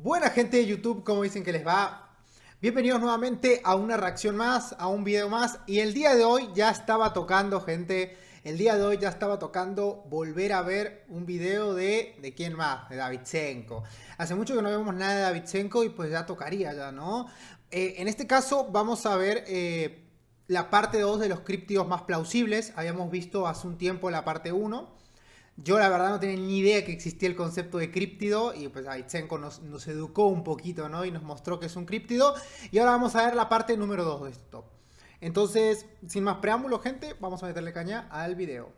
Buena gente de YouTube, ¿cómo dicen que les va? Bienvenidos nuevamente a una reacción más, a un video más. Y el día de hoy ya estaba tocando, gente. El día de hoy ya estaba tocando volver a ver un video ¿de quién más? De Davidchenko. Hace mucho que no vemos nada de Davidchenko y pues ya tocaría ya, ¿no? En este caso vamos a ver la parte 2 de los críptidos más plausibles. Habíamos visto hace un tiempo la parte uno. Yo la verdad no tenía ni idea que existía el concepto de críptido y pues Aitzenko nos educó un poquito, ¿no? Y nos mostró que es un críptido. Y ahora vamos a ver la parte número 2 de este top. Entonces, sin más preámbulo, gente, vamos a meterle caña al video.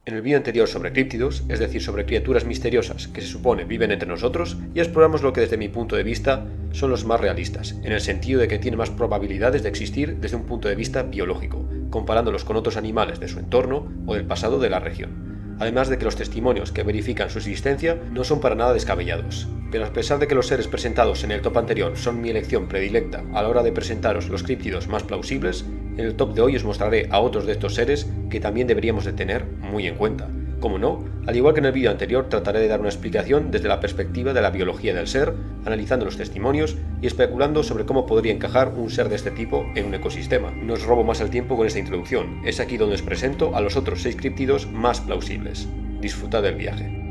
En el vídeo anterior sobre críptidos, es decir, sobre criaturas misteriosas que se supone viven entre nosotros, ya exploramos lo que desde mi punto de vista son los más realistas, en el sentido de que tienen más probabilidades de existir desde un punto de vista biológico, comparándolos con otros animales de su entorno o del pasado de la región. Además de que los testimonios que verifican su existencia no son para nada descabellados. Pero a pesar de que los seres presentados en el top anterior son mi elección predilecta a la hora de presentaros los críptidos más plausibles, en el top de hoy os mostraré a otros de estos seres que también deberíamos de tener muy en cuenta. Como no, al igual que en el vídeo anterior trataré de dar una explicación desde la perspectiva de la biología del ser, analizando los testimonios y especulando sobre cómo podría encajar un ser de este tipo en un ecosistema. No os robo más el tiempo con esta introducción, es aquí donde os presento a los otros 6 críptidos más plausibles. Disfrutad del viaje.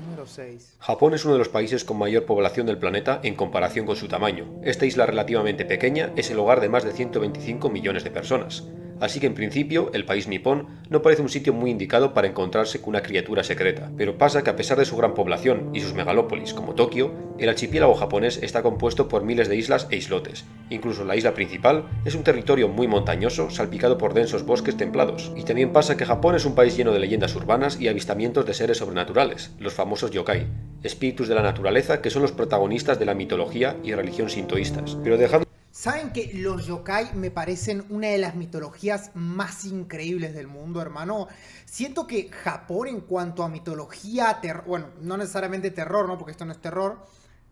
Número 6. Japón es uno de los países con mayor población del planeta en comparación con su tamaño. Esta isla relativamente pequeña es el hogar de más de 125 millones de personas. Así que en principio, el país nipón no parece un sitio muy indicado para encontrarse con una criatura secreta. Pero pasa que a pesar de su gran población y sus megalópolis como Tokio, el archipiélago japonés está compuesto por miles de islas e islotes. Incluso la isla principal es un territorio muy montañoso salpicado por densos bosques templados. Y también pasa que Japón es un país lleno de leyendas urbanas y avistamientos de seres sobrenaturales, los famosos yokai, espíritus de la naturaleza que son los protagonistas de la mitología y religión sintoístas. Pero dejando ¿Saben que los yokai me parecen una de las mitologías más increíbles del mundo, hermano? Siento que Japón en cuanto a mitología, bueno, no necesariamente terror, ¿no? Porque esto no es terror.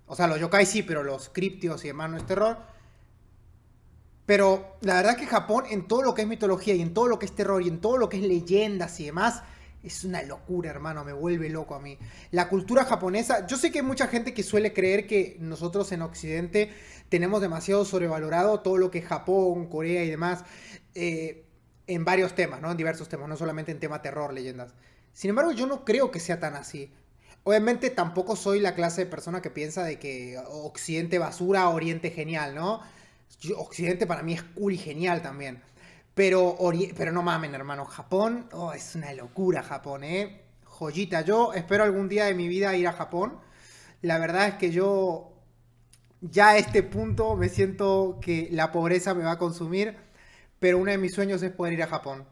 O sea, los yokai sí, pero los críptidos y demás no es terror. Pero la verdad que Japón en todo lo que es mitología y en todo lo que es terror y en todo lo que es leyendas y demás es una locura, hermano, me vuelve loco a mí. La cultura japonesa, yo sé que hay mucha gente que suele creer que nosotros en Occidente tenemos demasiado sobrevalorado todo lo que es Japón, Corea y demás, en varios temas, ¿no? En diversos temas, no solamente en tema terror, leyendas. Sin embargo, yo no creo que sea tan así. Obviamente tampoco soy la clase de persona que piensa de que Occidente basura, Oriente genial, ¿no? Occidente para mí es cool y genial también. Pero no mamen, hermano. Japón, oh, es una locura Japón, ¿eh? Joyita. Yo espero algún día de mi vida ir a Japón. La verdad es que yo ya a este punto me siento que la pobreza me va a consumir, pero uno de mis sueños es poder ir a Japón.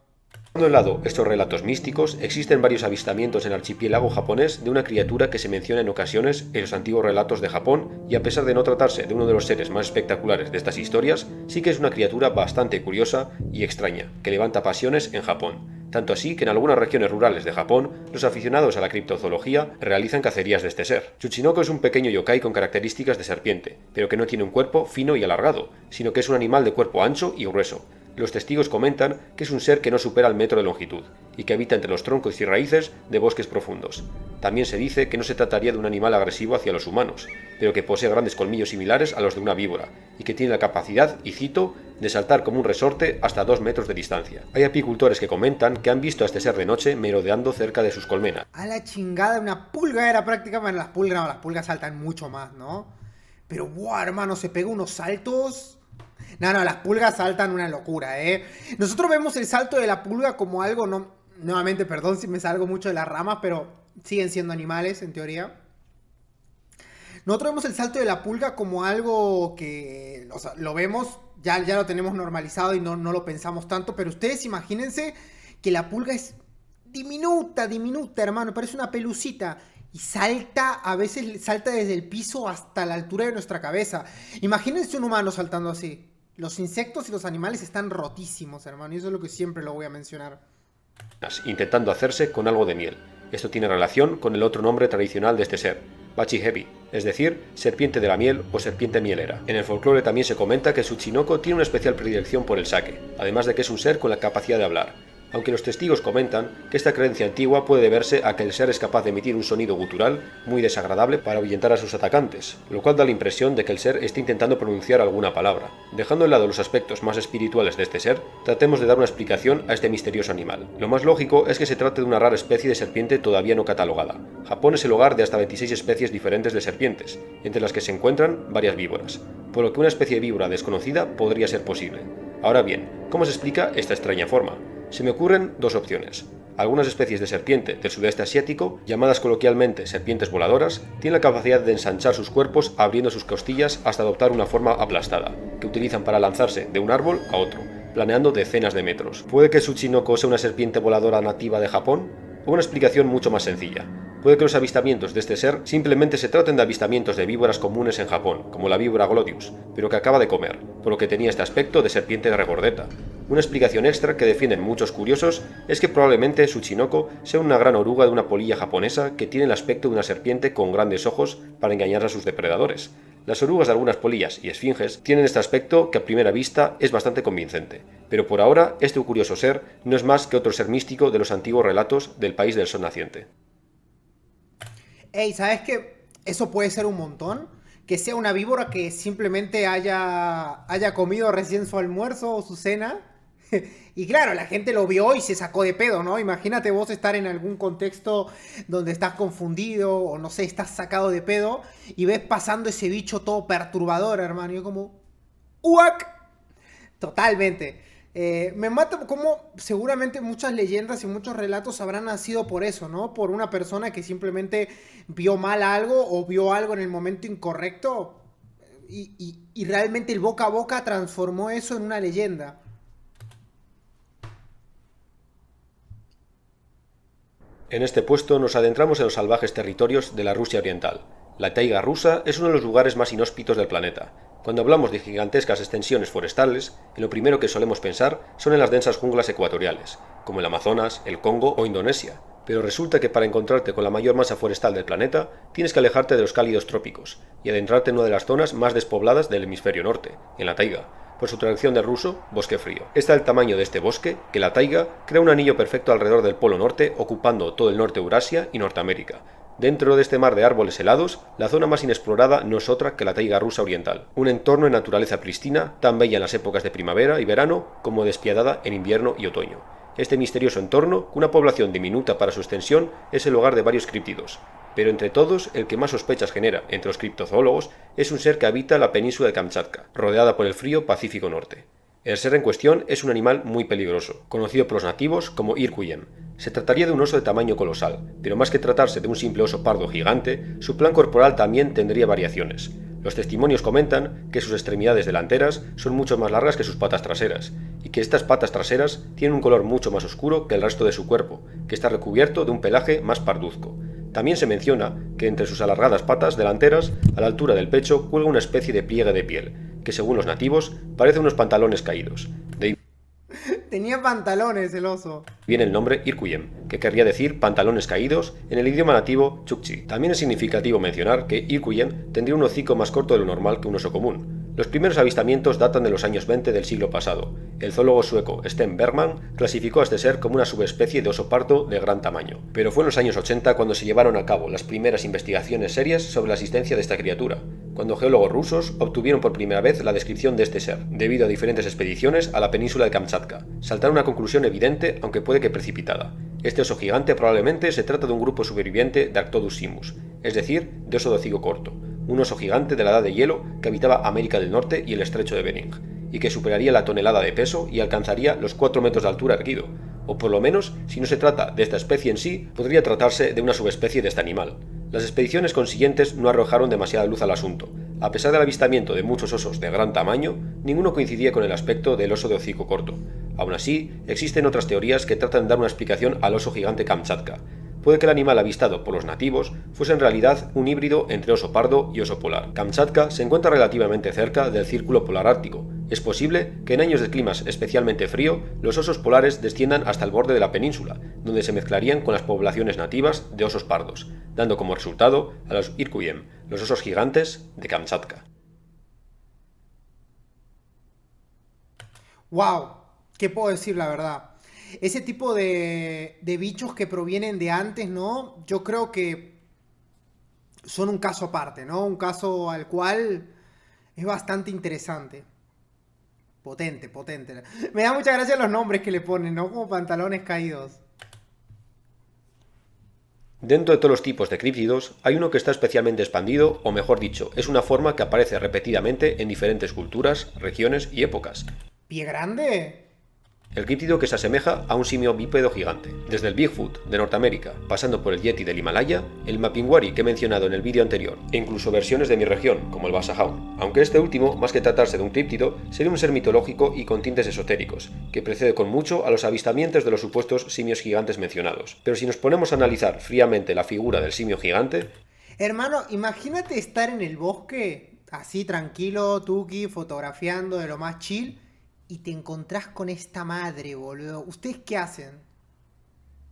de lado estos relatos místicos, existen varios avistamientos en el archipiélago japonés de una criatura que se menciona en ocasiones en los antiguos relatos de Japón, y a pesar de no tratarse de uno de los seres más espectaculares de estas historias, sí que es una criatura bastante curiosa y extraña, que levanta pasiones en Japón. Tanto así que en algunas regiones rurales de Japón, los aficionados a la criptozoología realizan cacerías de este ser. Tsuchinoko es un pequeño yokai con características de serpiente, pero que no tiene un cuerpo fino y alargado, sino que es un animal de cuerpo ancho y grueso. Los testigos comentan que es un ser que no supera el metro de longitud, y que habita entre los troncos y raíces de bosques profundos. También se dice que no se trataría de un animal agresivo hacia los humanos, pero que posee grandes colmillos similares a los de una víbora, y que tiene la capacidad, y cito, de saltar como un resorte hasta 2 metros de distancia. Hay apicultores que comentan que han visto a este ser de noche merodeando cerca de sus colmenas. A la chingada, una pulga era prácticamente. Las pulgas saltan mucho más, ¿no? Pero, wow, hermano, se pega unos saltos. No, las pulgas saltan una locura, ¿eh? Nosotros vemos el salto de la pulga como algo, no, nuevamente, perdón si me salgo mucho de las ramas, pero siguen siendo animales, en teoría. Nosotros vemos el salto de la pulga como algo que, o sea, lo vemos, ya lo tenemos normalizado y no lo pensamos tanto, pero ustedes imagínense que la pulga es diminuta, hermano, parece una pelucita. Y salta, a veces salta desde el piso hasta la altura de nuestra cabeza. Imagínense un humano saltando así. Los insectos y los animales están rotísimos, hermano, y eso es lo que siempre lo voy a mencionar. Intentando hacerse con algo de miel. Esto tiene relación con el otro nombre tradicional de este ser, Bachihebi, es decir, serpiente de la miel o serpiente mielera. En el folclore también se comenta que Tsuchinoko tiene una especial predilección por el sake, además de que es un ser con la capacidad de hablar, aunque los testigos comentan que esta creencia antigua puede deberse a que el ser es capaz de emitir un sonido gutural muy desagradable para ahuyentar a sus atacantes, lo cual da la impresión de que el ser está intentando pronunciar alguna palabra. Dejando de lado los aspectos más espirituales de este ser, tratemos de dar una explicación a este misterioso animal. Lo más lógico es que se trate de una rara especie de serpiente todavía no catalogada. Japón es el hogar de hasta 26 especies diferentes de serpientes, entre las que se encuentran varias víboras, por lo que una especie de víbora desconocida podría ser posible. Ahora bien, ¿cómo se explica esta extraña forma? Se me ocurren dos opciones. Algunas especies de serpiente del sudeste asiático, llamadas coloquialmente serpientes voladoras, tienen la capacidad de ensanchar sus cuerpos abriendo sus costillas hasta adoptar una forma aplastada, que utilizan para lanzarse de un árbol a otro, planeando decenas de metros. ¿Puede que Tsuchinoko sea una serpiente voladora nativa de Japón? O una explicación mucho más sencilla. Puede que los avistamientos de este ser simplemente se traten de avistamientos de víboras comunes en Japón, como la víbora Glodius, pero que acaba de comer, por lo que tenía este aspecto de serpiente regordeta. Una explicación extra que defienden muchos curiosos es que probablemente Tsuchinoko sea una gran oruga de una polilla japonesa que tiene el aspecto de una serpiente con grandes ojos para engañar a sus depredadores. Las orugas de algunas polillas y esfinges tienen este aspecto que a primera vista es bastante convincente, pero por ahora este curioso ser no es más que otro ser místico de los antiguos relatos del país del sol naciente. Ey, ¿sabes qué? Eso puede ser un montón. Que sea una víbora que simplemente haya comido recién su almuerzo o su cena. Y claro, la gente lo vio y se sacó de pedo, ¿no? Imagínate vos estar en algún contexto donde estás confundido o no sé, estás sacado de pedo y ves pasando ese bicho todo perturbador, hermano. Y yo como... ¡Uac! Totalmente. Me mata como seguramente muchas leyendas y muchos relatos habrán nacido por eso, ¿no? Por una persona que simplemente vio mal algo o vio algo en el momento incorrecto y realmente el boca a boca transformó eso en una leyenda. En este puesto nos adentramos en los salvajes territorios de la Rusia oriental. La taiga rusa es uno de los lugares más inhóspitos del planeta. Cuando hablamos de gigantescas extensiones forestales, en lo primero que solemos pensar son en las densas junglas ecuatoriales, como el Amazonas, el Congo o Indonesia. Pero resulta que para encontrarte con la mayor masa forestal del planeta, tienes que alejarte de los cálidos trópicos y adentrarte en una de las zonas más despobladas del hemisferio norte, en la taiga, por su traducción del ruso, bosque frío. Es tal el tamaño de este bosque que la taiga crea un anillo perfecto alrededor del polo norte, ocupando todo el norte de Eurasia y Norteamérica. Dentro de este mar de árboles helados, la zona más inexplorada no es otra que la taiga rusa oriental, un entorno de naturaleza pristina, tan bella en las épocas de primavera y verano como despiadada en invierno y otoño. Este misterioso entorno, con una población diminuta para su extensión, es el hogar de varios críptidos, pero entre todos, el que más sospechas genera entre los criptozoólogos es un ser que habita la península de Kamchatka, rodeada por el frío Pacífico Norte. El ser en cuestión es un animal muy peligroso, conocido por los nativos como Irkuyem. Se trataría de un oso de tamaño colosal, pero más que tratarse de un simple oso pardo gigante, su plan corporal también tendría variaciones. Los testimonios comentan que sus extremidades delanteras son mucho más largas que sus patas traseras, y que estas patas traseras tienen un color mucho más oscuro que el resto de su cuerpo, que está recubierto de un pelaje más parduzco. También se menciona que entre sus alargadas patas delanteras, a la altura del pecho, cuelga una especie de pliegue de piel, que según los nativos, parece unos pantalones caídos. De ahí Tenía pantalones el oso. viene el nombre Irkuyem, que querría decir pantalones caídos en el idioma nativo Chukchi. También es significativo mencionar que Irkuyem tendría un hocico más corto de lo normal que un oso común. Los primeros avistamientos datan de los años 20 del siglo pasado. El zoólogo sueco Sten Bergman clasificó a este ser como una subespecie de oso pardo de gran tamaño. Pero fue en los años 80 cuando se llevaron a cabo las primeras investigaciones serias sobre la existencia de esta criatura, cuando geólogos rusos obtuvieron por primera vez la descripción de este ser, debido a diferentes expediciones a la península de Kamchatka. Saltaron a una conclusión evidente, aunque puede que precipitada. Este oso gigante probablemente se trata de un grupo superviviente de Arctodus simus, es decir, de oso de hocico corto, un oso gigante de la edad de hielo que habitaba América del Norte y el estrecho de Bering, y que superaría la tonelada de peso y alcanzaría los 4 metros de altura erguido, o por lo menos, si no se trata de esta especie en sí, podría tratarse de una subespecie de este animal. Las expediciones consiguientes no arrojaron demasiada luz al asunto. A pesar del avistamiento de muchos osos de gran tamaño, ninguno coincidía con el aspecto del oso de hocico corto. Aún así, existen otras teorías que tratan de dar una explicación al oso gigante Kamchatka. Puede que el animal avistado por los nativos fuese en realidad un híbrido entre oso pardo y oso polar. Kamchatka se encuentra relativamente cerca del círculo polar ártico. Es posible que en años de climas especialmente frío, los osos polares desciendan hasta el borde de la península, donde se mezclarían con las poblaciones nativas de osos pardos. dando como resultado a los Irkuyem, los osos gigantes de Kamchatka. ¡Wow! ¿Qué puedo decir la verdad? Ese tipo de bichos que provienen de antes, ¿no? Yo creo que son un caso aparte, ¿no? Un caso al cual es bastante interesante. Potente, potente. Me da mucha gracia los nombres que le ponen, ¿no? Como pantalones caídos. Dentro de todos los tipos de críptidos, hay uno que está especialmente expandido, o mejor dicho, es una forma que aparece repetidamente en diferentes culturas, regiones y épocas. ¿Pie grande? El críptido que se asemeja a un simio bípedo gigante, desde el Bigfoot de Norteamérica, pasando por el Yeti del Himalaya, el Mapinguari que he mencionado en el vídeo anterior, e incluso versiones de mi región, como el Basajaun, aunque este último, más que tratarse de un críptido, sería un ser mitológico y con tintes esotéricos, que precede con mucho a los avistamientos de los supuestos simios gigantes mencionados. Pero si nos ponemos a analizar fríamente la figura del simio gigante... Hermano, imagínate estar en el bosque, así tranquilo, tuki, fotografiando de lo más chill, y te encontrás con esta madre, boludo. ¿Ustedes qué hacen?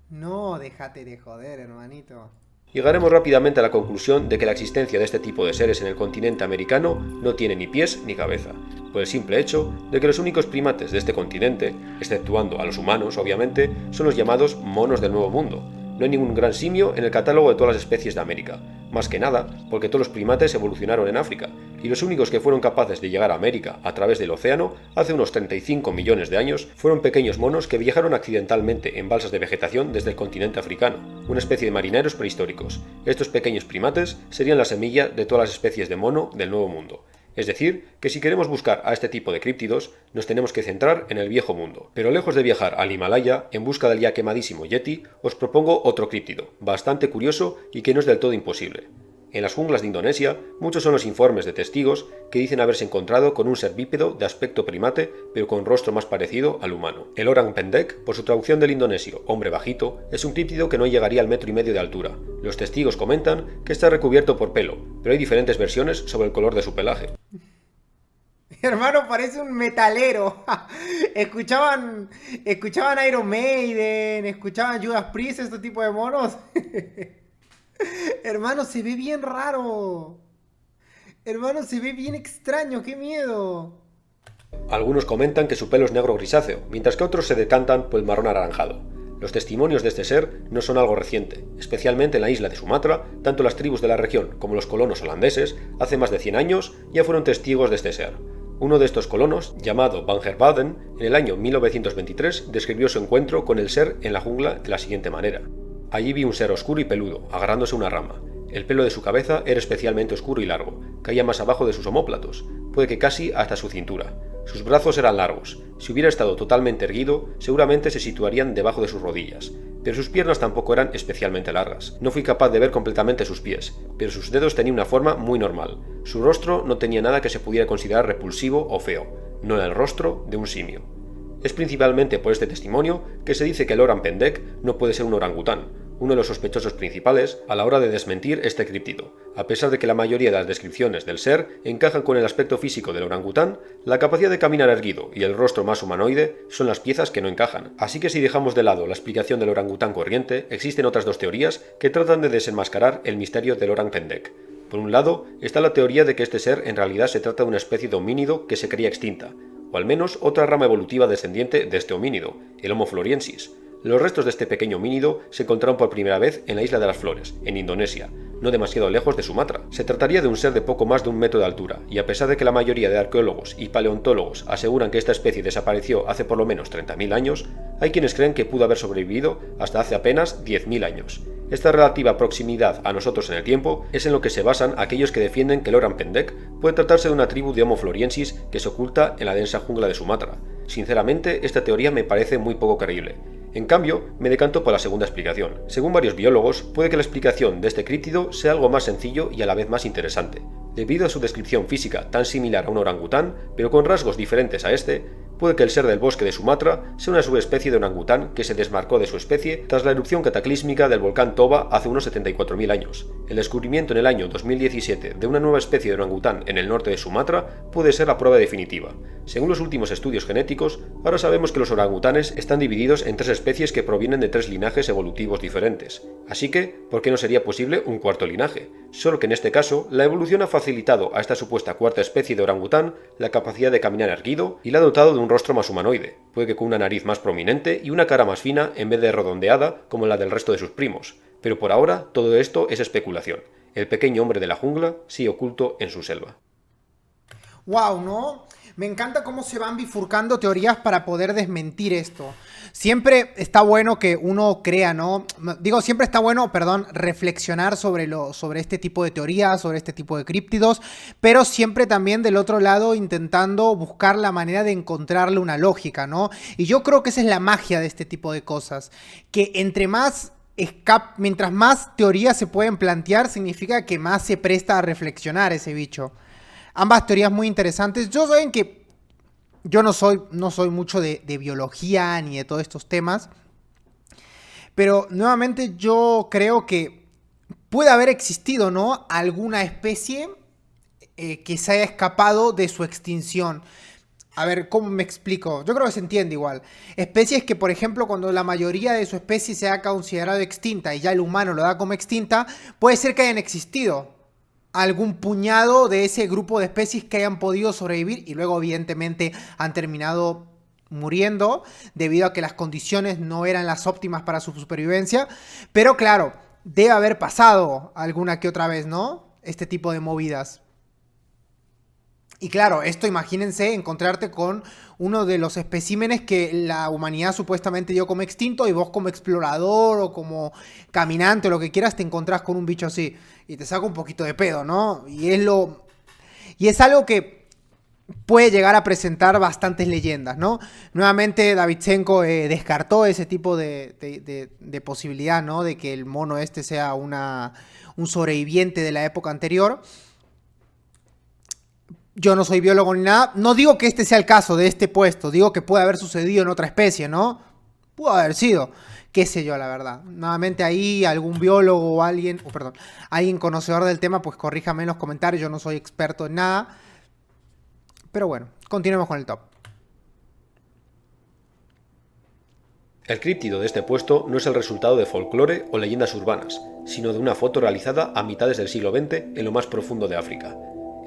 No, déjate de joder, hermanito. Llegaremos rápidamente a la conclusión de que la existencia de este tipo de seres en el continente americano no tiene ni pies ni cabeza, por el simple hecho de que los únicos primates de este continente, exceptuando a los humanos obviamente, son los llamados monos del Nuevo Mundo. No hay ningún gran simio en el catálogo de todas las especies de América, más que nada porque todos los primates evolucionaron en África, y los únicos que fueron capaces de llegar a América a través del océano hace unos 35 millones de años fueron pequeños monos que viajaron accidentalmente en balsas de vegetación desde el continente africano, una especie de marineros prehistóricos. Estos pequeños primates serían la semilla de todas las especies de mono del Nuevo Mundo. Es decir, que si queremos buscar a este tipo de críptidos, nos tenemos que centrar en el viejo mundo. Pero lejos de viajar al Himalaya en busca del ya quemadísimo Yeti, os propongo otro críptido, bastante curioso y que no es del todo imposible. En las junglas de Indonesia, muchos son los informes de testigos que dicen haberse encontrado con un ser bípedo de aspecto primate, pero con rostro más parecido al humano. El orang pendek, por su traducción del indonesio hombre bajito, es un críptido que no llegaría al 1,5 metros de altura. Los testigos comentan que está recubierto por pelo, pero hay diferentes versiones sobre el color de su pelaje. Hermano, parece un metalero. Escuchaban Iron Maiden, escuchaban Judas Priest, este tipo de monos. Hermano, se ve bien raro. Hermano, se ve bien extraño, qué miedo. Algunos comentan que su pelo es negro grisáceo, mientras que otros se decantan por el marrón anaranjado. Los testimonios de este ser no son algo reciente, especialmente en la isla de Sumatra, tanto las tribus de la región como los colonos holandeses, hace más de 100 años, ya fueron testigos de este ser. Uno de estos colonos, llamado Van Herbaden, en el año 1923 describió su encuentro con el ser en la jungla de la siguiente manera. Allí vi un ser oscuro y peludo, agarrándose a una rama. El pelo de su cabeza era especialmente oscuro y largo, caía más abajo de sus omóplatos, puede que casi hasta su cintura. Sus brazos eran largos. Si hubiera estado totalmente erguido, seguramente se situarían debajo de sus rodillas, pero sus piernas tampoco eran especialmente largas. No fui capaz de ver completamente sus pies, pero sus dedos tenían una forma muy normal. Su rostro no tenía nada que se pudiera considerar repulsivo o feo, no era el rostro de un simio. Es principalmente por este testimonio que se dice que el orang pendek no puede ser un orangután, uno de los sospechosos principales a la hora de desmentir este críptido. A pesar de que la mayoría de las descripciones del ser encajan con el aspecto físico del orangután, la capacidad de caminar erguido y el rostro más humanoide son las piezas que no encajan. Así que si dejamos de lado la explicación del orangután corriente, existen otras dos teorías que tratan de desenmascarar el misterio del orang pendek. Por un lado, está la teoría de que este ser en realidad se trata de una especie de homínido que se creía extinta, o al menos otra rama evolutiva descendiente de este homínido, el Homo floriensis. Los restos de este pequeño homínido se encontraron por primera vez en la Isla de las Flores, en Indonesia, no demasiado lejos de Sumatra. Se trataría de un ser de poco más de 1 metro de altura, y a pesar de que la mayoría de arqueólogos y paleontólogos aseguran que esta especie desapareció hace por lo menos 30.000 años, hay quienes creen que pudo haber sobrevivido hasta hace apenas 10.000 años. Esta relativa proximidad a nosotros en el tiempo es en lo que se basan aquellos que defienden que el orang pendek puede tratarse de una tribu de Homo floriensis que se oculta en la densa jungla de Sumatra. Sinceramente, esta teoría me parece muy poco creíble. En cambio, me decanto por la segunda explicación. Según varios biólogos, puede que la explicación de este críptido sea algo más sencillo y a la vez más interesante. Debido a su descripción física tan similar a un orangután, pero con rasgos diferentes a este, puede que el ser del bosque de Sumatra sea una subespecie de orangután que se desmarcó de su especie tras la erupción cataclísmica del volcán Toba hace unos 74.000 años. El descubrimiento en el año 2017 de una nueva especie de orangután en el norte de Sumatra puede ser la prueba definitiva. Según los últimos estudios genéticos, ahora sabemos que los orangutanes están divididos en 3 especies que provienen de 3 linajes evolutivos diferentes. Así que, ¿por qué no sería posible un cuarto linaje? Solo que en este caso, la evolución ha facilitado a esta supuesta cuarta especie de orangután la capacidad de caminar erguido y la ha dotado de un rostro más humanoide, puede que con una nariz más prominente y una cara más fina en vez de redondeada como la del resto de sus primos. Pero por ahora, todo esto es especulación. El pequeño hombre de la jungla sigue oculto en su selva. Wow, ¿no? Me encanta cómo se van bifurcando teorías para poder desmentir esto. Siempre está bueno que uno crea, ¿no? Digo, siempre está bueno, perdón, reflexionar sobre este tipo de teorías, sobre este tipo de críptidos, pero siempre también del otro lado intentando buscar la manera de encontrarle una lógica, ¿no? Y yo creo que esa es la magia de este tipo de cosas, que mientras más teorías se pueden plantear, significa que más se presta a reflexionar ese bicho. Ambas teorías muy interesantes. Saben que yo no soy mucho de biología ni de todos estos temas. Pero nuevamente yo creo que puede haber existido, ¿no?, alguna especie que se haya escapado de su extinción. A ver, ¿cómo me explico? Yo creo que se entiende igual. Especies que, por ejemplo, cuando la mayoría de su especie se ha considerado extinta y ya el humano lo da como extinta, puede ser que hayan existido algún puñado de ese grupo de especies que hayan podido sobrevivir y luego evidentemente han terminado muriendo debido a que las condiciones no eran las óptimas para su supervivencia. Pero claro, debe haber pasado alguna que otra vez, ¿no?, este tipo de movidas. Y claro, esto imagínense encontrarte con uno de los especímenes que la humanidad supuestamente dio como extinto y vos como explorador o como caminante o lo que quieras te encontrás con un bicho así y te saca un poquito de pedo, ¿no? Y es algo que puede llegar a presentar bastantes leyendas, ¿no? Nuevamente Davidchenko descartó ese tipo de posibilidad, ¿no?, de que el mono este sea un sobreviviente de la época anterior. Yo no soy biólogo ni nada. No digo que este sea el caso de este puesto. Digo que puede haber sucedido en otra especie, ¿no? Pudo haber sido. Qué sé yo, la verdad. Nuevamente ahí algún biólogo o alguien conocedor del tema, pues corríjame en los comentarios. Yo no soy experto en nada. Pero bueno, continuemos con el top. El críptido de este puesto no es el resultado de folclore o leyendas urbanas, sino de una foto realizada a mitades del siglo XX en lo más profundo de África.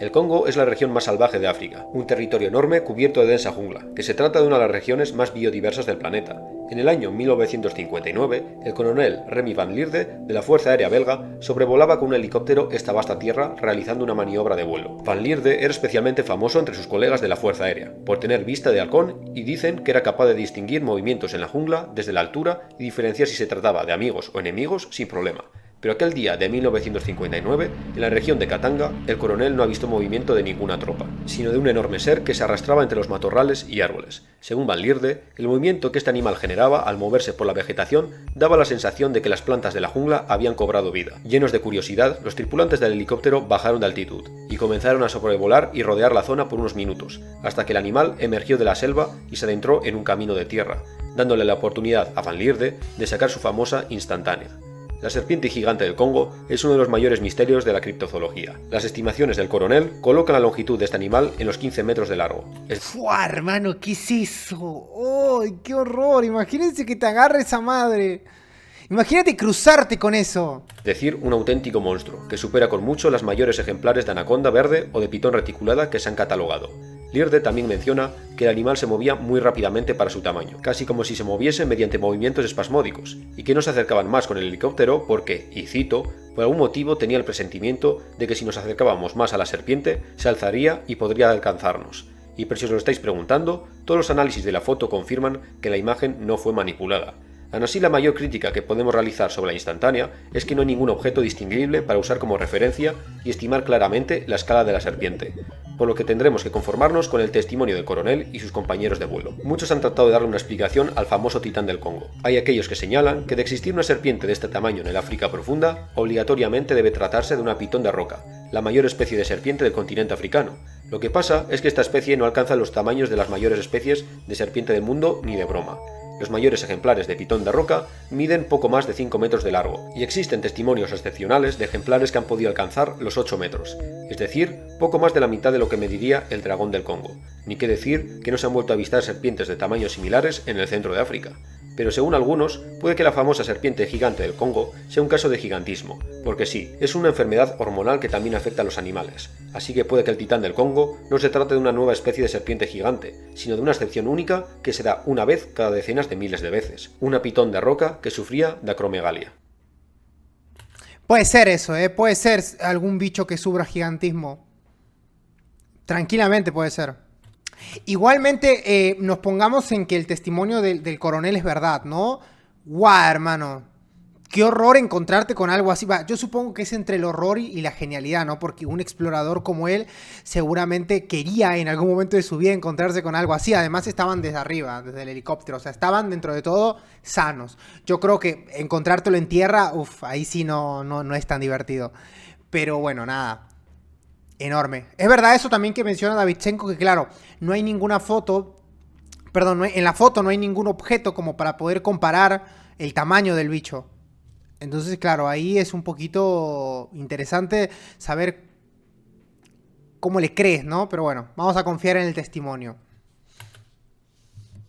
El Congo es la región más salvaje de África, un territorio enorme cubierto de densa jungla, que se trata de una de las regiones más biodiversas del planeta. En el año 1959, el coronel Remy Van Lierde, de la Fuerza Aérea Belga, sobrevolaba con un helicóptero esta vasta tierra realizando una maniobra de vuelo. Van Lierde era especialmente famoso entre sus colegas de la Fuerza Aérea, por tener vista de halcón y dicen que era capaz de distinguir movimientos en la jungla desde la altura y diferenciar si se trataba de amigos o enemigos sin problema. Pero aquel día de 1959, en la región de Katanga, el coronel no ha visto movimiento de ninguna tropa, sino de un enorme ser que se arrastraba entre los matorrales y árboles. Según Van Lierde, el movimiento que este animal generaba al moverse por la vegetación daba la sensación de que las plantas de la jungla habían cobrado vida. Llenos de curiosidad, los tripulantes del helicóptero bajaron de altitud y comenzaron a sobrevolar y rodear la zona por unos minutos, hasta que el animal emergió de la selva y se adentró en un camino de tierra, dándole la oportunidad a Van Lierde de sacar su famosa instantánea. La serpiente gigante del Congo es uno de los mayores misterios de la criptozoología. Las estimaciones del coronel colocan la longitud de este animal en los 15 metros de largo. ¡Fua, hermano! ¿Qué es eso? ¡Oh, qué horror! Imagínense que te agarre esa madre. Imagínate cruzarte con eso. Es decir, un auténtico monstruo, que supera con mucho las mayores ejemplares de anaconda verde o de pitón reticulada que se han catalogado. Lierde también menciona que el animal se movía muy rápidamente para su tamaño, casi como si se moviese mediante movimientos espasmódicos, y que no se acercaban más con el helicóptero porque, y cito, por algún motivo tenía el presentimiento de que si nos acercábamos más a la serpiente, se alzaría y podría alcanzarnos. Y por si os lo estáis preguntando, todos los análisis de la foto confirman que la imagen no fue manipulada. Aún así, la mayor crítica que podemos realizar sobre la instantánea es que no hay ningún objeto distinguible para usar como referencia y estimar claramente la escala de la serpiente, por lo que tendremos que conformarnos con el testimonio del coronel y sus compañeros de vuelo. Muchos han tratado de darle una explicación al famoso titán del Congo. Hay aquellos que señalan que de existir una serpiente de este tamaño en el África profunda, obligatoriamente debe tratarse de una pitón de roca, la mayor especie de serpiente del continente africano, Lo que pasa es que esta especie no alcanza los tamaños de las mayores especies de serpiente del mundo ni de broma. Los mayores ejemplares de pitón de roca miden poco más de 5 metros de largo, y existen testimonios excepcionales de ejemplares que han podido alcanzar los 8 metros, es decir, poco más de la mitad de lo que mediría el dragón del Congo. Ni qué decir que no se han vuelto a avistar serpientes de tamaños similares en el centro de África. Pero según algunos, puede que la famosa serpiente gigante del Congo sea un caso de gigantismo, porque sí, es una enfermedad hormonal que también afecta a los animales, así que puede que el titán del Congo no se trate de una nueva especie de serpiente gigante, sino de una excepción única que se da una vez cada decenas de miles de veces, una pitón de roca que sufría de acromegalia. Puede ser eso, puede ser algún bicho que sufra gigantismo. Tranquilamente puede ser. Igualmente, nos pongamos en que el testimonio del coronel es verdad, ¿no? ¡Guau, hermano! Qué horror encontrarte con algo así. Yo supongo que es entre el horror y la genialidad, ¿no? Porque un explorador como él seguramente quería en algún momento de su vida encontrarse con algo así. Además estaban desde arriba, desde el helicóptero. O sea, estaban dentro de todo sanos. Yo creo que encontrártelo en tierra, ahí sí no es tan divertido. Pero bueno, nada. Enorme. Es verdad eso también que menciona Davidchenko, que claro, no hay ninguna foto, perdón, en la foto no hay ningún objeto como para poder comparar el tamaño del bicho. Entonces, claro, ahí es un poquito interesante saber cómo le crees, ¿no? Pero bueno, vamos a confiar en el testimonio.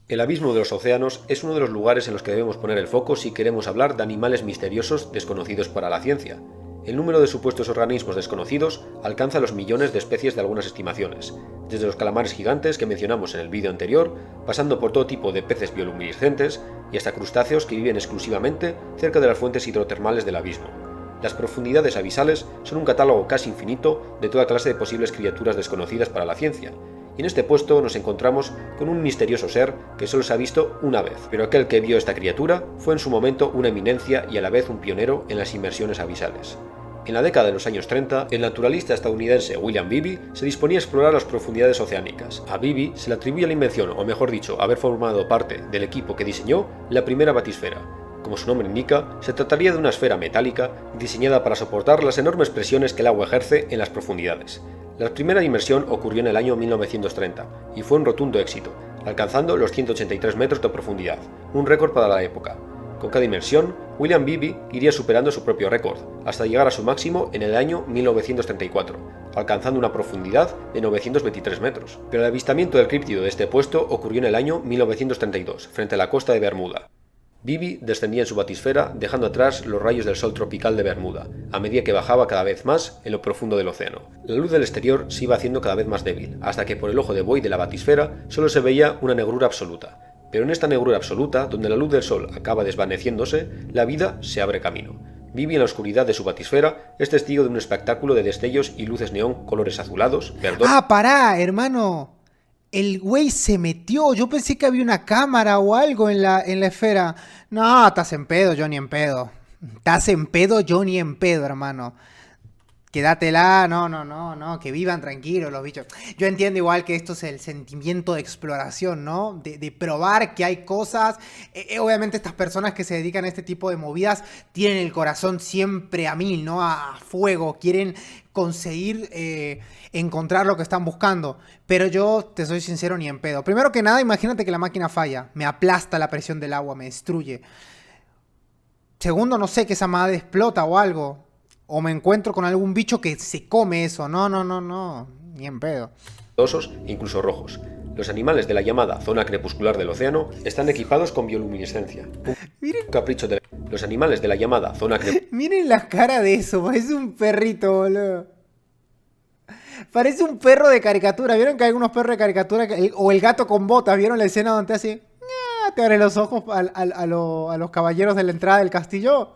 El abismo de los océanos es uno de los lugares en los que debemos poner el foco si queremos hablar de animales misteriosos desconocidos para la ciencia. El número de supuestos organismos desconocidos alcanza los millones de especies de algunas estimaciones, desde los calamares gigantes que mencionamos en el vídeo anterior, pasando por todo tipo de peces bioluminiscentes y hasta crustáceos que viven exclusivamente cerca de las fuentes hidrotermales del abismo. Las profundidades abisales son un catálogo casi infinito de toda clase de posibles criaturas desconocidas para la ciencia, y en este puesto nos encontramos con un misterioso ser que solo se ha visto una vez, pero aquel que vio esta criatura fue en su momento una eminencia y a la vez un pionero en las inmersiones abisales. En la década de los años 30, el naturalista estadounidense William Beebe se disponía a explorar las profundidades oceánicas. A Beebe se le atribuye la invención, o mejor dicho, haber formado parte del equipo que diseñó la primera batisfera. Como su nombre indica, se trataría de una esfera metálica diseñada para soportar las enormes presiones que el agua ejerce en las profundidades. La primera inmersión ocurrió en el año 1930 y fue un rotundo éxito, alcanzando los 183 metros de profundidad, un récord para la época. Con cada inmersión, William Beebe iría superando su propio récord, hasta llegar a su máximo en el año 1934, alcanzando una profundidad de 923 metros. Pero el avistamiento del críptido de este puesto ocurrió en el año 1932, frente a la costa de Bermuda. Beebe descendía en su batisfera dejando atrás los rayos del sol tropical de Bermuda, a medida que bajaba cada vez más en lo profundo del océano. La luz del exterior se iba haciendo cada vez más débil, hasta que por el ojo de buey de la batisfera solo se veía una negrura absoluta. Pero en esta negrura absoluta, donde la luz del sol acaba desvaneciéndose, la vida se abre camino. Beebe en la oscuridad de su batisfera es testigo de un espectáculo de destellos y luces neón colores azulados, verdosos... ¡Ah, pará, hermano! El güey se metió. Yo pensé que había una cámara o algo en la esfera. No, estás en pedo, yo ni en pedo. Estás en pedo, yo ni en pedo, hermano. Quédatela, no, que vivan tranquilos los bichos. Yo entiendo igual que esto es el sentimiento de exploración, ¿no? De probar que hay cosas. Obviamente estas personas que se dedican a este tipo de movidas tienen el corazón siempre a mil, ¿no? A fuego, quieren conseguir encontrar lo que están buscando. Pero yo, te soy sincero, ni en pedo. Primero que nada, imagínate que la máquina falla. Me aplasta la presión del agua, me destruye. Segundo, no sé, que esa madre explota o algo. O me encuentro con algún bicho que se come eso. No. Ni en pedo. Incluso rojos. Los animales de la llamada zona crepuscular del océano están equipados con bioluminiscencia. Miren, Un capricho de... Los animales de la llamada zona crepuscular... miren la cara de eso. Parece un perrito, boludo. Parece un perro de caricatura. ¿Vieron que hay algunos perros de caricatura? O el gato con botas. ¿Vieron la escena donde hace... te abre los ojos a los caballeros de la entrada del castillo?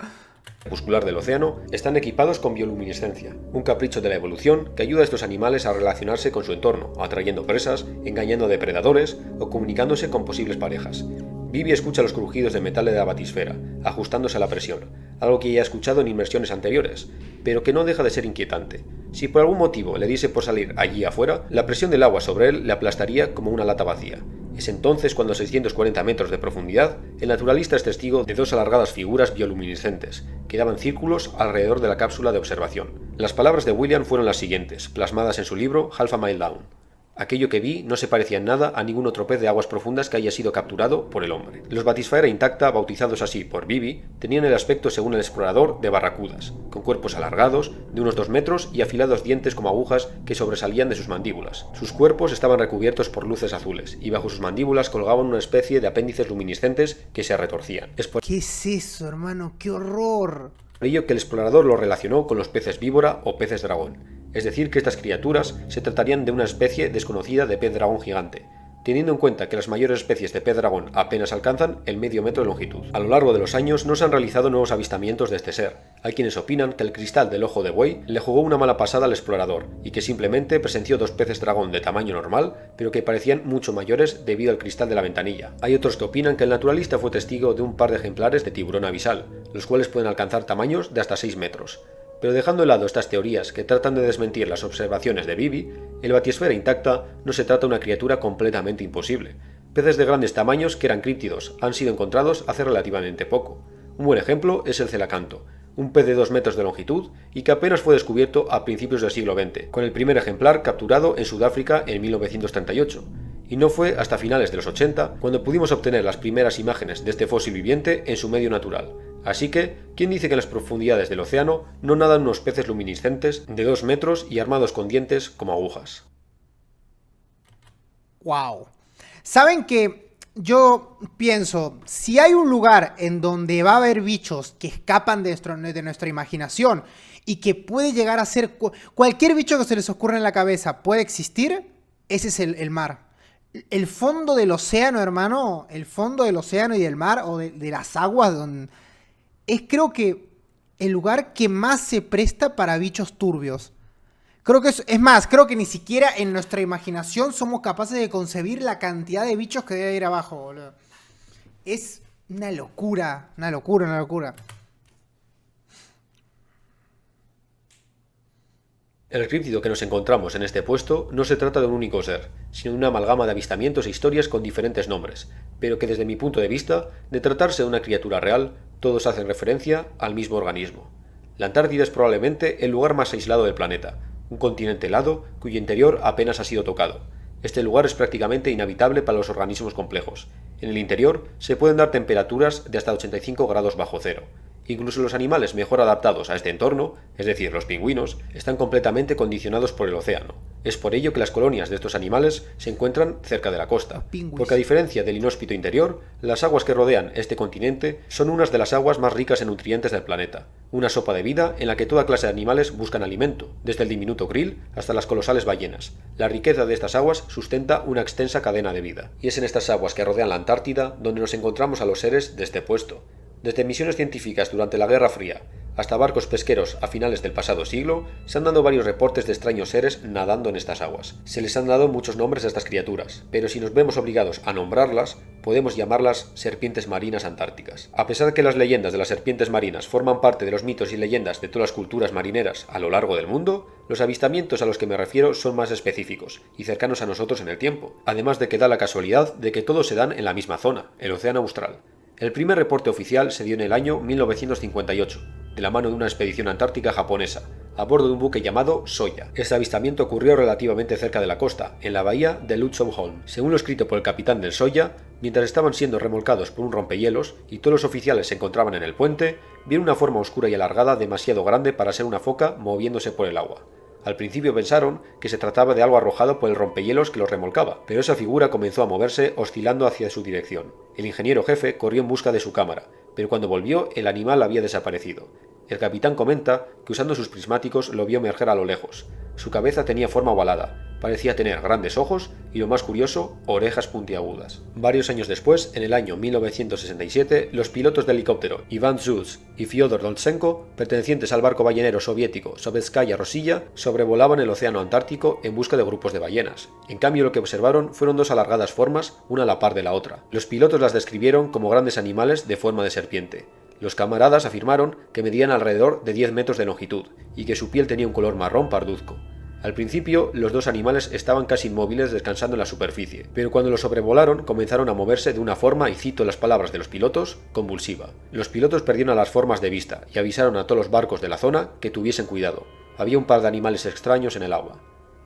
Crepuscular del océano están equipados con bioluminiscencia, un capricho de la evolución que ayuda a estos animales a relacionarse con su entorno, atrayendo presas, engañando a depredadores o comunicándose con posibles parejas. Beebe escucha los crujidos de metal de la batisfera, ajustándose a la presión, algo que ya ha escuchado en inmersiones anteriores, pero que no deja de ser inquietante. Si por algún motivo le diese por salir allí afuera, la presión del agua sobre él le aplastaría como una lata vacía. Es entonces cuando a 640 metros de profundidad, el naturalista es testigo de dos alargadas figuras bioluminiscentes, que daban círculos alrededor de la cápsula de observación. Las palabras de William fueron las siguientes, plasmadas en su libro Half a Mile Down. Aquello que vi no se parecía en nada a ningún otro pez de aguas profundas que haya sido capturado por el hombre. Los Batisfera intacta, bautizados así por Bibi, tenían el aspecto, según el explorador, de barracudas, con cuerpos alargados, de unos 2 metros y afilados dientes como agujas que sobresalían de sus mandíbulas. Sus cuerpos estaban recubiertos por luces azules, y bajo sus mandíbulas colgaban una especie de apéndices luminiscentes que se retorcían. ¿Qué es eso, hermano? ¡Qué horror! Por ello que el explorador lo relacionó con los peces víbora o peces dragón. Es decir, que estas criaturas se tratarían de una especie desconocida de pez dragón gigante, teniendo en cuenta que las mayores especies de pez dragón apenas alcanzan el medio metro de longitud. A lo largo de los años no se han realizado nuevos avistamientos de este ser. Hay quienes opinan que el cristal del ojo de buey le jugó una mala pasada al explorador y que simplemente presenció 2 peces dragón de tamaño normal, pero que parecían mucho mayores debido al cristal de la ventanilla. Hay otros que opinan que el naturalista fue testigo de un par de ejemplares de tiburón abisal, los cuales pueden alcanzar tamaños de hasta 6 metros. Pero dejando de lado estas teorías que tratan de desmentir las observaciones de Bibi, el Batisfera intacta no se trata de una criatura completamente imposible. Peces de grandes tamaños que eran críptidos han sido encontrados hace relativamente poco. Un buen ejemplo es el celacanto, un pez de 2 metros de longitud y que apenas fue descubierto a principios del siglo XX, con el primer ejemplar capturado en Sudáfrica en 1938. Y no fue hasta finales de los 80 cuando pudimos obtener las primeras imágenes de este fósil viviente en su medio natural. Así que, ¿quién dice que en las profundidades del océano no nadan unos peces luminiscentes de 2 metros y armados con dientes como agujas? ¡Wow! ¿Saben que yo pienso, si hay un lugar en donde va a haber bichos que escapan de nuestra imaginación y que puede llegar a ser cualquier bicho que se les ocurra en la cabeza puede existir, ese es el mar. El fondo del océano, hermano, el fondo del océano y del mar o de las aguas es creo que el lugar que más se presta para bichos turbios. Creo que es más, creo que ni siquiera en nuestra imaginación somos capaces de concebir la cantidad de bichos que debe ir abajo, boludo. Es una locura, una locura, una locura. El críptido que nos encontramos en este puesto no se trata de un único ser, sino de una amalgama de avistamientos e historias con diferentes nombres, pero que desde mi punto de vista, de tratarse de una criatura real, todos hacen referencia al mismo organismo. La Antártida es probablemente el lugar más aislado del planeta, un continente helado cuyo interior apenas ha sido tocado. Este lugar es prácticamente inhabitable para los organismos complejos. En el interior se pueden dar temperaturas de hasta 85 grados bajo cero. Incluso los animales mejor adaptados a este entorno, es decir, los pingüinos, están completamente condicionados por el océano. Es por ello que las colonias de estos animales se encuentran cerca de la costa, porque a diferencia del inhóspito interior, las aguas que rodean este continente son unas de las aguas más ricas en nutrientes del planeta, una sopa de vida en la que toda clase de animales buscan alimento, desde el diminuto krill hasta las colosales ballenas. La riqueza de estas aguas sustenta una extensa cadena de vida, y es en estas aguas que rodean la Antártida donde nos encontramos a los seres de este puesto. Desde misiones científicas durante la Guerra Fría hasta barcos pesqueros a finales del pasado siglo, se han dado varios reportes de extraños seres nadando en estas aguas. Se les han dado muchos nombres a estas criaturas, pero si nos vemos obligados a nombrarlas, podemos llamarlas serpientes marinas antárticas. A pesar de que las leyendas de las serpientes marinas forman parte de los mitos y leyendas de todas las culturas marineras a lo largo del mundo, los avistamientos a los que me refiero son más específicos y cercanos a nosotros en el tiempo, además de que da la casualidad de que todos se dan en la misma zona, el Océano Austral. El primer reporte oficial se dio en el año 1958, de la mano de una expedición antártica japonesa, a bordo de un buque llamado Soya. Este avistamiento ocurrió relativamente cerca de la costa, en la bahía de Lutzow-Holm. Según lo escrito por el capitán del Soya, mientras estaban siendo remolcados por un rompehielos y todos los oficiales se encontraban en el puente, vieron una forma oscura y alargada demasiado grande para ser una foca moviéndose por el agua. Al principio pensaron que se trataba de algo arrojado por el rompehielos que los remolcaba, pero esa figura comenzó a moverse oscilando hacia su dirección. El ingeniero jefe corrió en busca de su cámara, pero cuando volvió el animal había desaparecido. El capitán comenta que usando sus prismáticos lo vio emerger a lo lejos. Su cabeza tenía forma ovalada, parecía tener grandes ojos y, lo más curioso, orejas puntiagudas. Varios años después, en el año 1967, los pilotos de helicóptero Ivan Zuz y Fyodor Doltsenko, pertenecientes al barco ballenero soviético Sovetskaya Rosilla, sobrevolaban el océano Antártico en busca de grupos de ballenas. En cambio, lo que observaron fueron 2 alargadas formas, una a la par de la otra. Los pilotos las describieron como grandes animales de forma de serpiente. Los camaradas afirmaron que medían alrededor de 10 metros de longitud y que su piel tenía un color marrón parduzco. Al principio, los 2 animales estaban casi inmóviles descansando en la superficie, pero cuando los sobrevolaron comenzaron a moverse de una forma, y cito las palabras de los pilotos, convulsiva. Los pilotos perdieron las formas de vista y avisaron a todos los barcos de la zona que tuviesen cuidado. Había un par de animales extraños en el agua.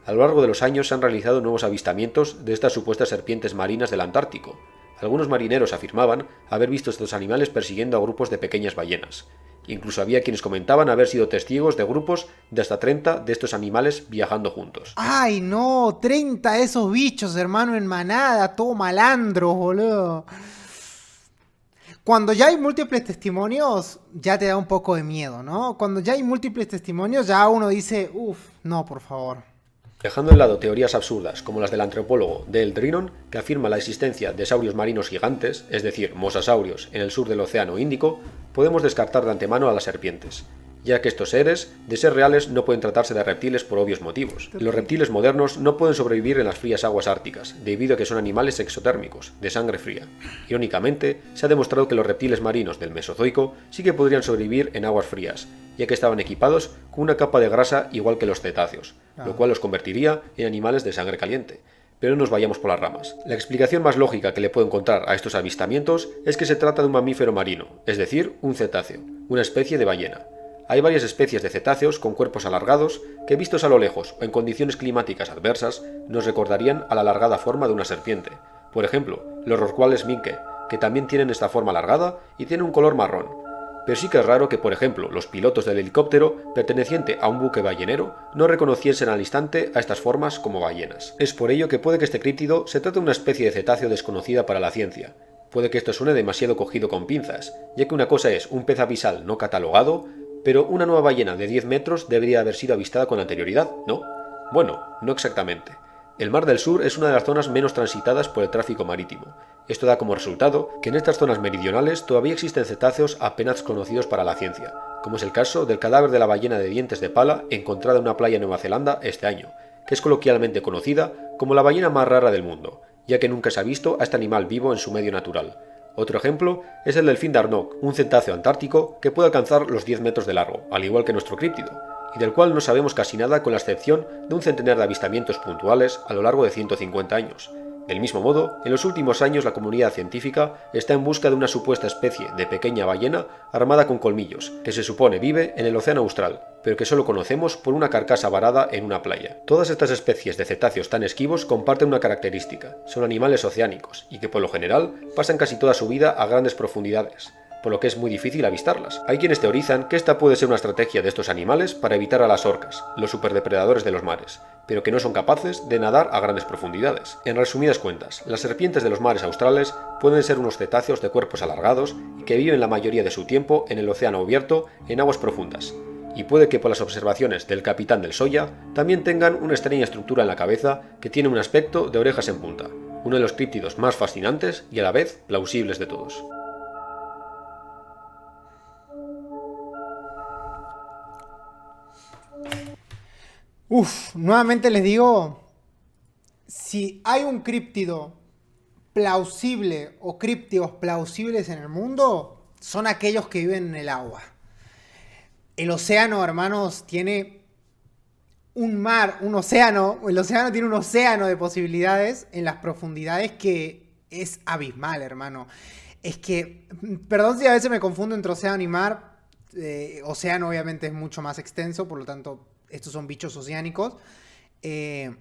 A lo largo de los años se han realizado nuevos avistamientos de estas supuestas serpientes marinas del Antártico. Algunos marineros afirmaban haber visto estos animales persiguiendo a grupos de pequeñas ballenas. Incluso había quienes comentaban haber sido testigos de grupos de hasta 30 de estos animales viajando juntos. ¡Ay, no! 30 de esos bichos, hermano, en manada, todo malandros, boludo. Cuando ya hay múltiples testimonios, ya te da un poco de miedo, ¿no? Cuando ya hay múltiples testimonios, ya uno dice, uff, no, por favor. Dejando de lado teorías absurdas como las del antropólogo Dale Drinon, que afirma la existencia de saurios marinos gigantes, es decir, mosasaurios, en el sur del Océano Índico, podemos descartar de antemano a las serpientes, ya que estos seres, de ser reales, no pueden tratarse de reptiles por obvios motivos. Los reptiles modernos no pueden sobrevivir en las frías aguas árticas, debido a que son animales exotérmicos, de sangre fría. Irónicamente, se ha demostrado que los reptiles marinos del Mesozoico sí que podrían sobrevivir en aguas frías, ya que estaban equipados con una capa de grasa igual que los cetáceos, lo cual los convertiría en animales de sangre caliente. Pero no nos vayamos por las ramas. La explicación más lógica que le puedo encontrar a estos avistamientos es que se trata de un mamífero marino, es decir, un cetáceo, una especie de ballena. Hay varias especies de cetáceos con cuerpos alargados que, vistos a lo lejos o en condiciones climáticas adversas, nos recordarían a la alargada forma de una serpiente. Por ejemplo, los rorcuales minke, que también tienen esta forma alargada y tienen un color marrón. Pero sí que es raro que, por ejemplo, los pilotos del helicóptero perteneciente a un buque ballenero no reconociesen al instante a estas formas como ballenas. Es por ello que puede que este críptido se trate de una especie de cetáceo desconocida para la ciencia. Puede que esto suene demasiado cogido con pinzas, ya que una cosa es un pez abisal no catalogado, pero una nueva ballena de 10 metros debería haber sido avistada con anterioridad, ¿no? Bueno, no exactamente. El Mar del Sur es una de las zonas menos transitadas por el tráfico marítimo. Esto da como resultado que en estas zonas meridionales todavía existen cetáceos apenas conocidos para la ciencia, como es el caso del cadáver de la ballena de dientes de pala encontrada en una playa de Nueva Zelanda este año, que es coloquialmente conocida como la ballena más rara del mundo, ya que nunca se ha visto a este animal vivo en su medio natural. Otro ejemplo es el delfín de Arnoch, un cetáceo antártico que puede alcanzar los 10 metros de largo, al igual que nuestro críptido, y del cual no sabemos casi nada con la excepción de un centenar de avistamientos puntuales a lo largo de 150 años. Del mismo modo, en los últimos años la comunidad científica está en busca de una supuesta especie de pequeña ballena armada con colmillos, que se supone vive en el océano austral, pero que solo conocemos por una carcasa varada en una playa. Todas estas especies de cetáceos tan esquivos comparten una característica: son animales oceánicos, y que por lo general pasan casi toda su vida a grandes profundidades, por lo que es muy difícil avistarlas. Hay quienes teorizan que esta puede ser una estrategia de estos animales para evitar a las orcas, los superdepredadores de los mares, pero que no son capaces de nadar a grandes profundidades. En resumidas cuentas, las serpientes de los mares australes pueden ser unos cetáceos de cuerpos alargados y que viven la mayoría de su tiempo en el océano abierto en aguas profundas. Y puede que por las observaciones del capitán del Soya también tengan una extraña estructura en la cabeza que tiene un aspecto de orejas en punta, uno de los críptidos más fascinantes y a la vez plausibles de todos. Nuevamente les digo, si hay un críptido plausible o críptidos plausibles en el mundo, son aquellos que viven en el agua. El océano, hermanos, tiene un océano. El océano tiene un océano de posibilidades en las profundidades que es abismal, hermano. Es que, perdón si a veces me confundo entre océano y mar. Océano obviamente es mucho más extenso, por lo tanto, estos son bichos oceánicos. Pero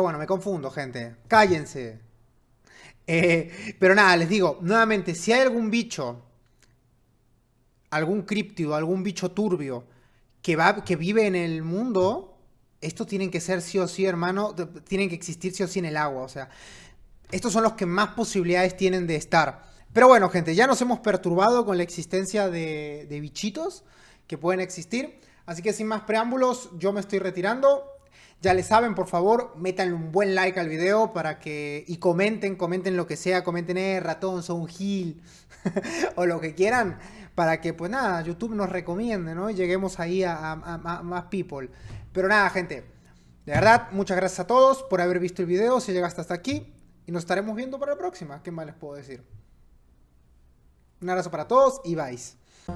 bueno, me confundo, gente. Cállense. Pero nada, les digo, nuevamente, si hay algún bicho, algún críptido, algún bicho turbio que vive en el mundo, estos tienen que ser sí o sí, hermano, tienen que existir sí o sí en el agua. O sea, estos son los que más posibilidades tienen de estar. Pero bueno, gente, ya nos hemos perturbado con la existencia de bichitos que pueden existir. Así que sin más preámbulos, yo me estoy retirando. Ya le saben, por favor, métanle un buen like al video y comenten lo que sea. Comenten, ratón, son gil, o lo que quieran, para que, pues nada, YouTube nos recomiende, ¿no? Y lleguemos ahí a más people. Pero nada, gente, de verdad, muchas gracias a todos por haber visto el video, si llegaste hasta aquí. Y nos estaremos viendo para la próxima. ¿Qué más les puedo decir? Un abrazo para todos y bye.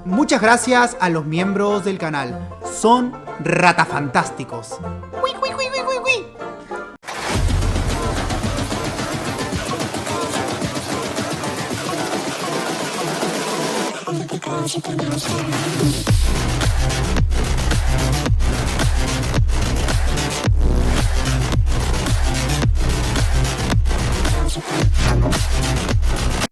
Muchas gracias a los miembros del canal. Son ratafantásticos. ¡Uy, uy, uy, uy, uy, uy!